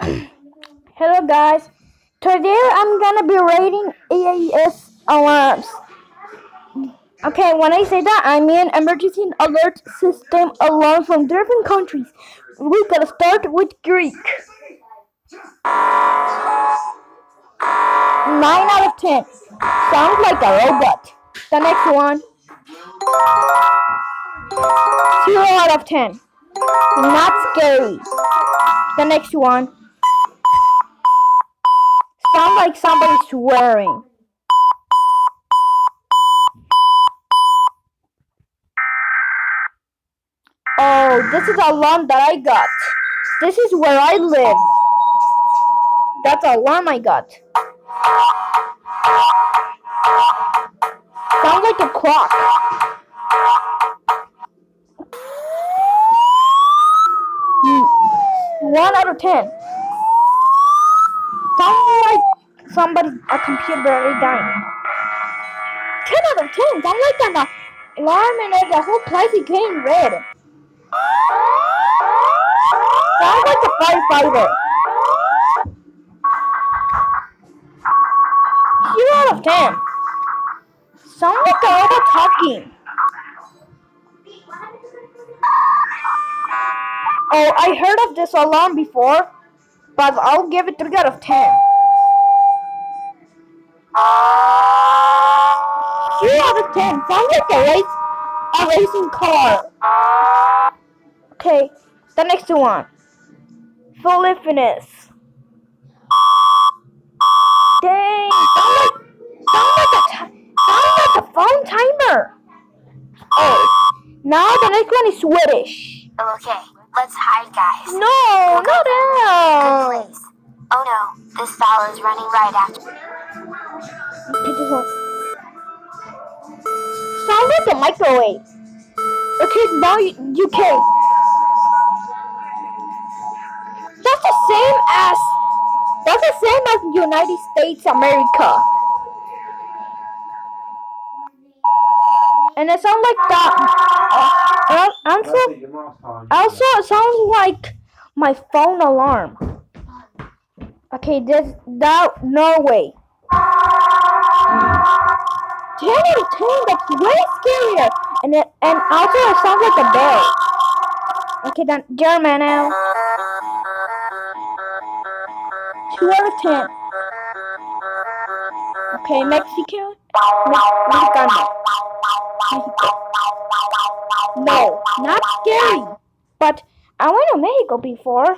Hello guys, today I'm gonna be rating EAS alarms. Okay, when I say that, I mean emergency alert system alarm from different countries. We gotta start with Greek. 9 out of 10. Sounds like a robot. The next one. 0 out of 10. Not scary. The next one. Sounds like somebody swearing. Oh, this is the alarm that I got. This is where I live. That's the alarm I got. Sounds like a clock. One out of 10. Sounds like a computer already dying. 10 out of 10. Sounds like an alarm and the whole place is getting red. Sounds like a firefighter. 0 out of 10. Sounds like a robot talking. Oh, I heard of this alarm before, but I'll give it 3 out of 10. 0 out of 10. Sounds like a racing car. Okay, the next one. Philippines. Dang, sounds like a phone timer. Oh, now the next one is Swedish. Okay, let's hide, guys. No, not that. Good place. Oh no, this foul is running right after. Okay, this one. Sounds like a microwave. Okay, now UK. That's the same as United States America. And it sounds like that. Also, it sounds like my phone alarm. Okay, that Norway. 10 out of 10. That's way scarier. And also it sounds like a bell. Okay, then Germany. 2 out of 10. Okay, Mexico. Mexico. No, not scary. But I went to Mexico before.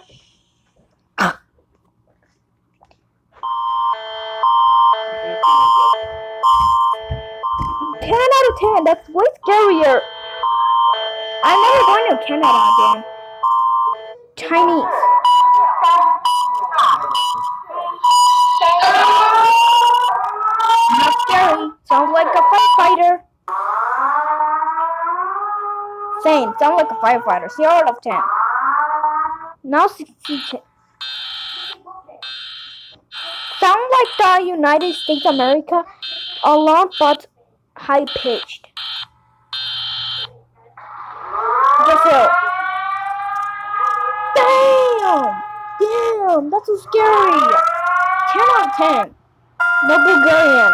10 out of 10. That's way scarier. I'm never going to Canada again. Chinese. Not scary. Sounds like a firefighter. Same. Sounds like a firefighter. 0 out of 10. Now 60. Sounds like the United States America alarm, but high pitched. Just so. Damn, that's so scary. 10 out of 10. No Bulgarian.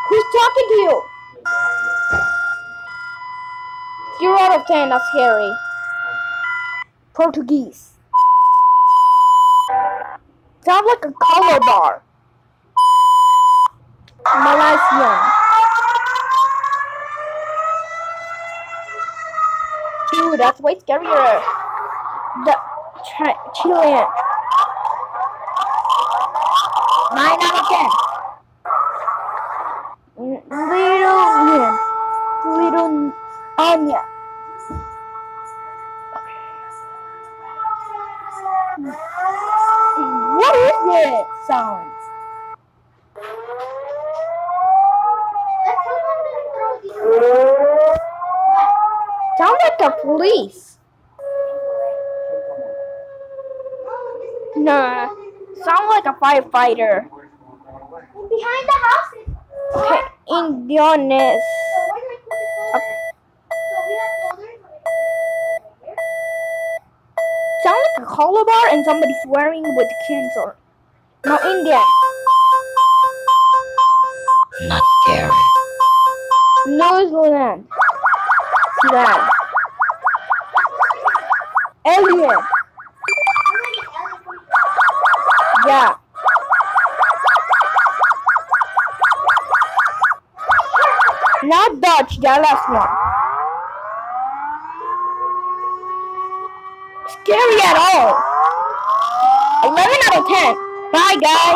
Who's talking to you? 0 out of 10, that's scary. Portuguese. Sounds like a color bar. Malaysian. 2, that's way scarier. The Chilean. 9 out of 10. Little Anya. What is this sound? Sounds like a police. Nah, sounds like a firefighter. Behind the house. Okay, Indianapolis. a cola bar and somebody swearing with cancer. No, Indian. Not scary. New Zealand. Sudan. Alien. Yeah. Not Dutch, the last one. Scary at all. 11 out of 10. Bye, guys.